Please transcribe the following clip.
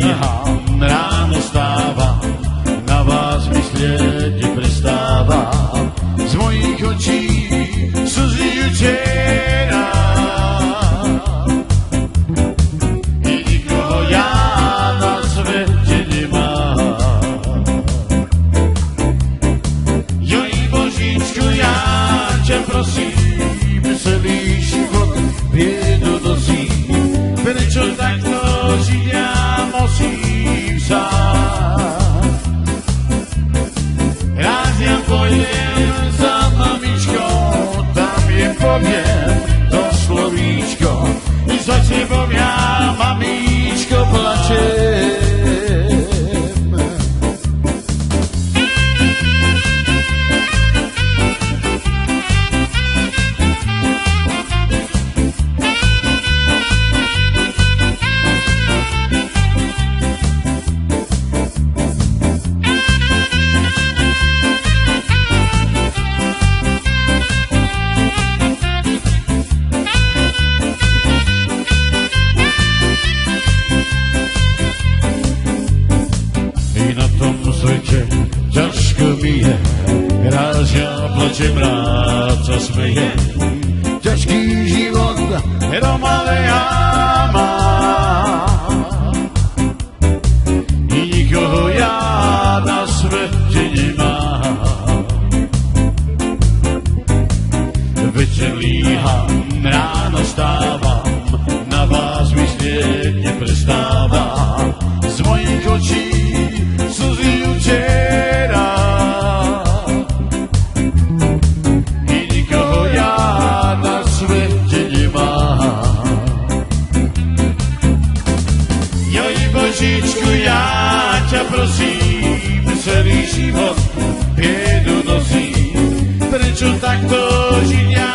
zdvíhám, ráno stávam, na vás myslieť neprestávam. Z mojich očí slzy utiera i nikoho ja na svete nemám. Joj Božičku, ja ťa prosím, celý život biedu nosím. Prečo takto žiť ja musím sám? Raz ja pôjdem za mamičkou, tam je poviem to slovíčko, i za tebou ja, mamičko, plačem. Ťažko mi je, raz ja plačem, rád sa smejem. Ťažký život hromade ja mám i nikoho ja na svete nemám. Večer líham, ráno stávam, na vás myslieť neprestávam. Z mojich očí slzy utiera i nikoho ja na svete nemám. Joj Božičku, ja ťa prosím, celý život biedu nosím. Prečo takto žiť ja